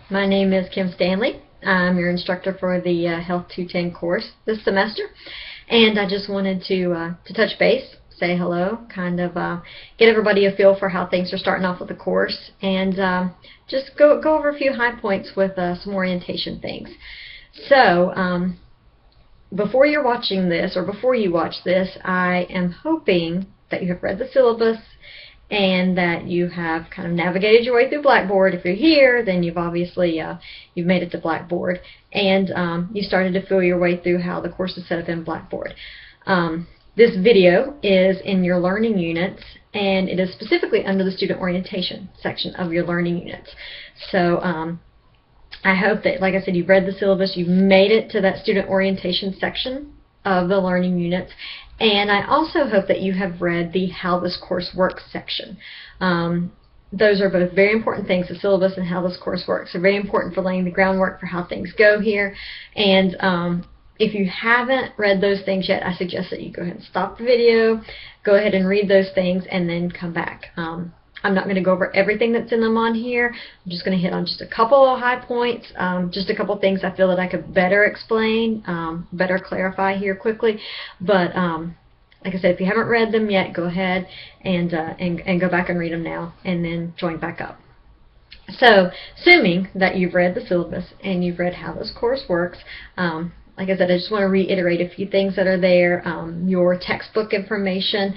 My name is Kim Stanley. I'm your instructor for the Health 210 course this semester, and I just wanted to touch base, say hello, kind of get everybody a feel for how things are starting off with the course, and just go over a few high points with some orientation things. So before you're watching this, or before you watch this, I am hoping that you have read the syllabus and that you have kind of navigated your way through Blackboard. If you're here, then you've obviously you've made it to Blackboard, and you started to feel your way through how the course is set up in Blackboard. This video is in your learning units, and it is specifically under the student orientation section of your learning units. So I hope that, like I said, you've read the syllabus, you've made it to that student orientation section of the learning units, and I also hope that you have read the How This Course Works section. Those are both very important things, the syllabus and how this course works. They're very important for laying the groundwork for how things go here, and if you haven't read those things yet, I suggest that you go ahead and stop the video, go ahead and read those things, and then come back. I'm not going to go over everything that's in them on here. I'm just going to hit on just a couple of high points, just a couple of things I feel that I could better explain, better clarify here quickly. But like I said, if you haven't read them yet, go ahead and go back and read them now, and then join back up. So, assuming that you've read the syllabus and you've read how this course works, like I said, I just want to reiterate a few things that are there. Your textbook information,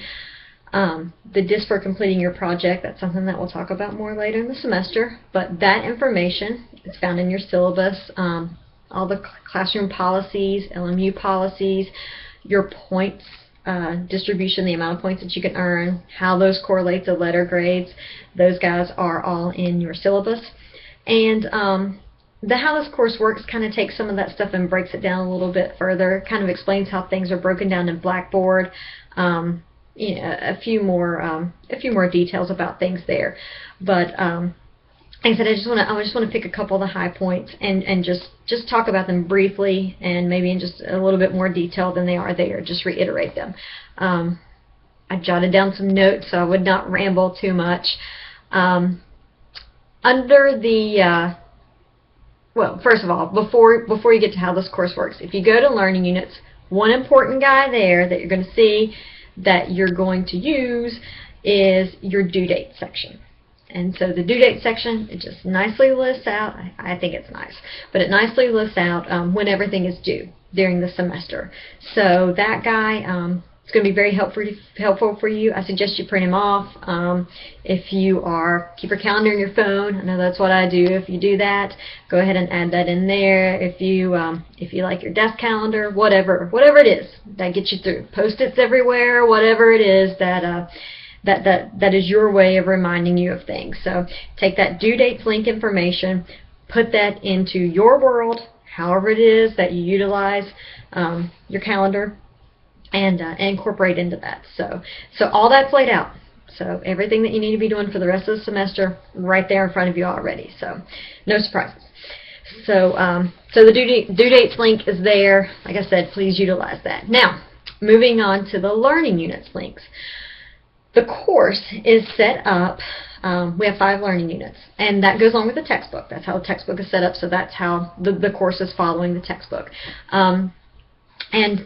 the disc for completing your project, that's something that we'll talk about more later in the semester, but that information is found in your syllabus. All the classroom policies, LMU policies, your points distribution, the amount of points that you can earn, how those correlate to letter grades, those guys are all in your syllabus. And the How This Course Works kind of takes some of that stuff and breaks it down a little bit further, kind of explains how things are broken down in Blackboard. You know, a few more details about things there, but like I said, I just want to pick a couple of the high points and just talk about them briefly, and maybe in just a little bit more detail than they are there. Just reiterate them. I jotted down some notes so I would not ramble too much. Under the well, first of all, before you get to how this course works, if you go to learning units, one important guy there that you're going to see that you're going to use is your due date section. And so the due date section, it just nicely lists out, I think it's nice, but it nicely lists out when everything is due during the semester. So that guy, it's going to be very helpful for you. I suggest you print him off. If you keep your calendar in your phone, I know that's what I do. If you do that, go ahead and add that in there. If you like your desk calendar, whatever it is that gets you through, Post-its everywhere, whatever it is that is your way of reminding you of things. So take that due dates link information, put that into your world, however it is that you utilize your calendar, and incorporate into that. So all that's laid out. So everything that you need to be doing for the rest of the semester, right there in front of you already. So no surprises. So the due dates link is there. Like I said, please utilize that. Now, moving on to the learning units links. The course is set up. We have 5 learning units, and that goes along with the textbook. That's how the textbook is set up. So that's how the course is following the textbook. And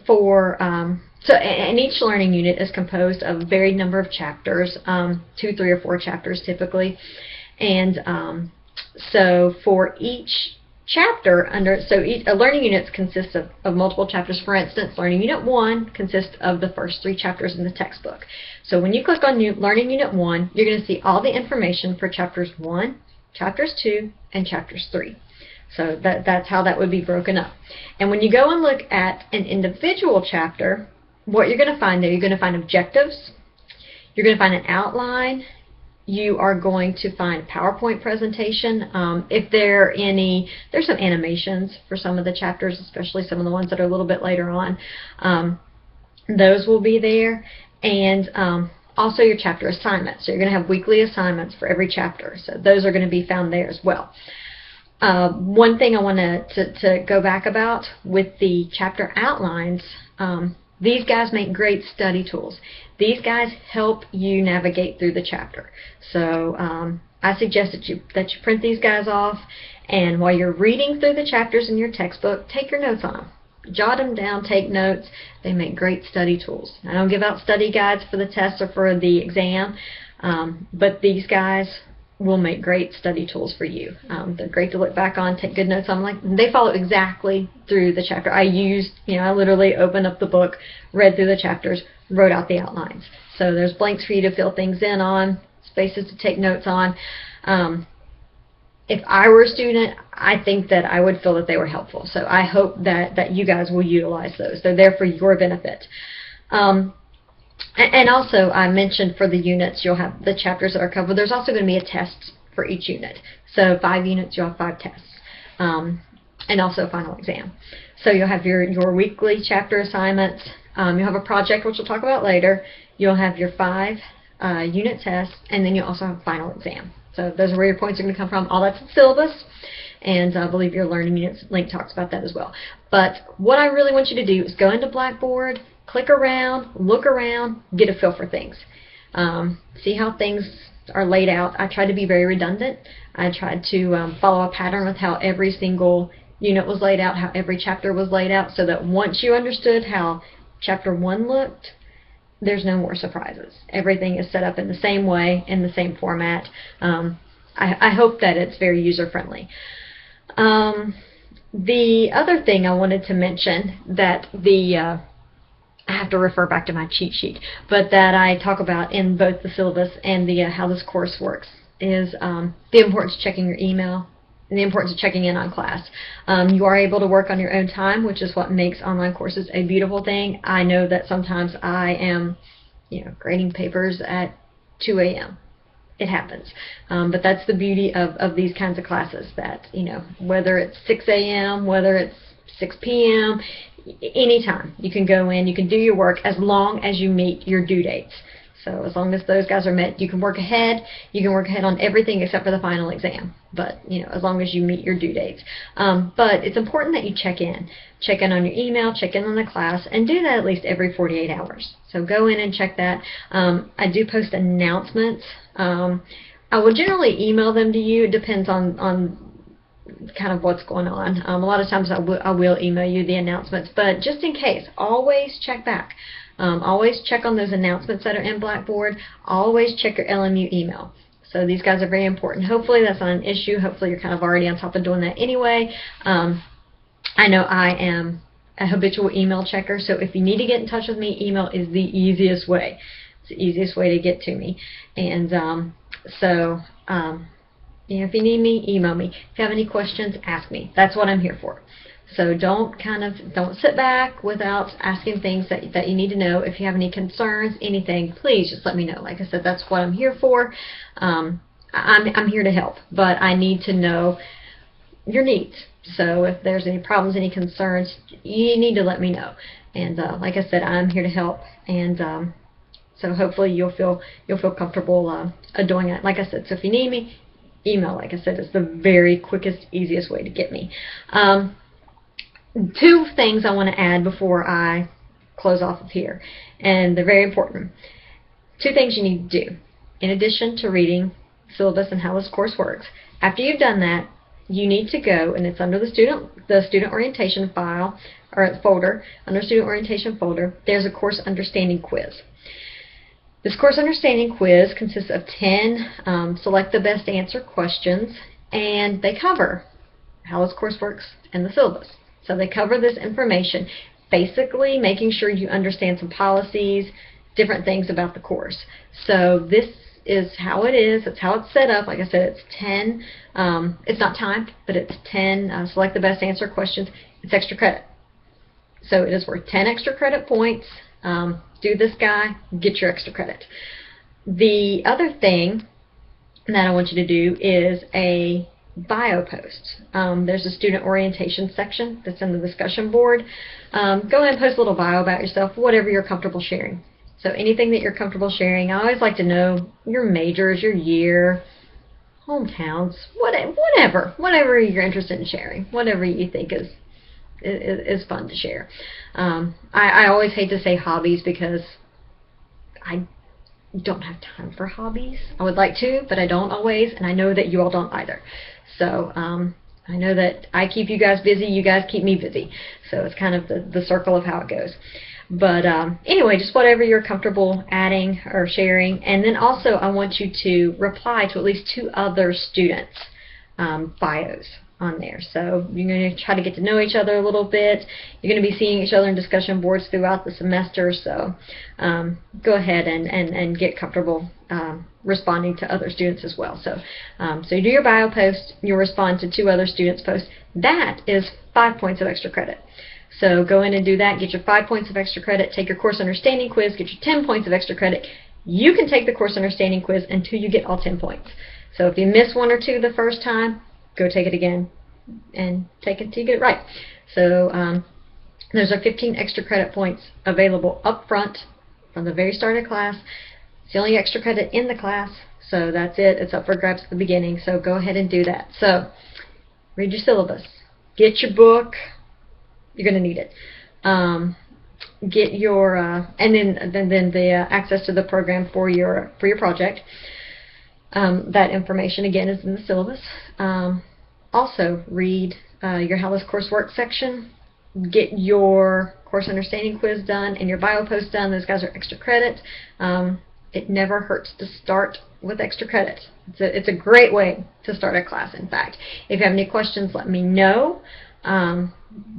each learning unit is composed of a varied number of chapters, 2, 3, or 4 chapters typically. And so for each chapter a learning unit consists of multiple chapters. For instance, Learning Unit 1 consists of the first 3 chapters in the textbook. So when you click on Learning Unit 1, you're going to see all the information for Chapters 1, Chapters 2, and Chapters 3. So that's how that would be broken up. And when you go and look at an individual chapter, what you're going to find there, you're going to find objectives, you're going to find an outline, you are going to find a PowerPoint presentation. If there are any, there's some animations for some of the chapters, especially some of the ones that are a little bit later on. Those will be there. And also your chapter assignments. So you're going to have weekly assignments for every chapter. So those are going to be found there as well. One thing I want to go back about with the chapter outlines, these guys make great study tools. These guys help you navigate through the chapter. So I suggest that you print these guys off, and while you're reading through the chapters in your textbook, take your notes on them. Jot them down, take notes. They make great study tools. I don't give out study guides for the test or for the exam, but these guys will make great study tools for you. They're great to look back on, take good notes on. Like, they follow exactly through the chapter. I literally opened up the book, read through the chapters, wrote out the outlines. So there's blanks for you to fill things in on, spaces to take notes on. If I were a student, I think that I would feel that they were helpful. So I hope that you guys will utilize those. They're there for your benefit. And also, I mentioned for the units, you'll have the chapters that are covered. There's also going to be a test for each unit. So 5 units, you'll have 5 tests. And also a final exam. So you'll have your weekly chapter assignments. You'll have a project, which we'll talk about later. You'll have your 5 unit tests, and then you'll also have a final exam. So those are where your points are going to come from. All that's in syllabus. And I believe your Learning Units link talks about that as well. But what I really want you to do is go into Blackboard, click around, look around, get a feel for things. See how things are laid out. I tried to be very redundant. I tried to follow a pattern with how every single unit was laid out, how every chapter was laid out, so that once you understood how Chapter 1 looked, there's no more surprises. Everything is set up in the same way, in the same format. I hope that it's very user-friendly. The other thing I wanted to mention that I have to refer back to my cheat sheet, but that I talk about in both the syllabus and the how this course works is the importance of checking your email and the importance of checking in on class. You are able to work on your own time, which is what makes online courses a beautiful thing. I know that sometimes I am, grading papers at 2 a.m. It happens. But that's the beauty of these kinds of classes, that, whether it's 6 a.m., whether it's 6 p.m., anytime you can go in, you can do your work as long as you meet your due dates. So as long as those guys are met, you can work ahead. You can work ahead on everything except for the final exam. But, as long as you meet your due dates. But it's important that you check in. Check in on your email, check in on the class, and do that at least every 48 hours. So go in and check that. I do post announcements. I will generally email them to you. It depends on kind of what's going on. A lot of times I will email you the announcements, but just in case, always check back. Always check on those announcements that are in Blackboard. Always check your LMU email. So these guys are very important. Hopefully that's not an issue. Hopefully you're kind of already on top of doing that anyway. I know I am a habitual email checker, so if you need to get in touch with me, email is the easiest way. It's the easiest way to get to me. And if you need me, email me. If you have any questions, ask me. That's what I'm here for. So don't sit back without asking things that you need to know. If you have any concerns, anything, please just let me know. Like I said, that's what I'm here for. I'm here to help, but I need to know your needs. So if there's any problems, any concerns, you need to let me know. And like I said, I'm here to help. And so hopefully you'll feel comfortable doing it. Like I said, so if you need me, email. Like I said, is the very quickest, easiest way to get me. 2 things I want to add before I close off of here, and they're very important. 2 things you need to do. In addition to reading syllabus and how this course works, after you've done that, you need to go, and it's under the student orientation file, or folder, under student orientation folder, there's a course understanding quiz. This course understanding quiz consists of 10 select the best answer questions, and they cover how this course works and the syllabus. So they cover this information, basically making sure you understand some policies, different things about the course. So this is how it is. It's how it's set up. Like I said, it's 10. It's not timed, but it's 10 select the best answer questions. It's extra credit. So it is worth 10 extra credit points. Do this guy, get your extra credit. The other thing that I want you to do is a bio post. There's a student orientation section that's in the discussion board. Go ahead and post a little bio about yourself, whatever you're comfortable sharing. So anything that you're comfortable sharing. I always like to know your majors, your year, hometowns, whatever you're interested in sharing, whatever you think is fun to share. I always hate to say hobbies because don't have time for hobbies. I would like to, but I don't always, and I know that you all don't either. So I know that I keep you guys busy, you guys keep me busy. So it's kind of the circle of how it goes. But anyway, just whatever you're comfortable adding or sharing. And then also I want you to reply to at least 2 other students' bios on there. So you're going to try to get to know each other a little bit. You're going to be seeing each other in discussion boards throughout the semester. So go ahead and get comfortable responding to other students as well. So so you do your bio post, you respond to 2 other students' posts. That is 5 points of extra credit. So go in and do that, get your 5 points of extra credit, take your course understanding quiz, get your 10 points of extra credit. You can take the course understanding quiz until you get all 10 points. So if you miss 1 or 2 the first time, go take it again and take it until you get it right. So there's our 15 extra credit points available up front from the very start of class. It's the only extra credit in the class, so that's it. It's up for grabs at the beginning, so go ahead and do that. So read your syllabus, get your book. You're going to need it. Get your and then the access to the program for your project. That information again is in the syllabus. Also read your How This Coursework section. Get your course understanding quiz done and your bio post done. Those guys are extra credit. It never hurts to start with extra credit. It's a great way to start a class. In fact, if you have any questions, let me know.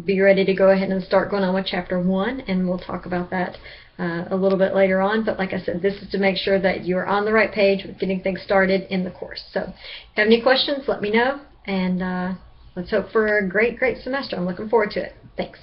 Be ready to go ahead and start going on with chapter 1, and we'll talk about that a little bit later on. But like I said, this is to make sure that you're on the right page with getting things started in the course. So if you have any questions, let me know, and let's hope for a great semester. I'm looking forward to it. Thanks.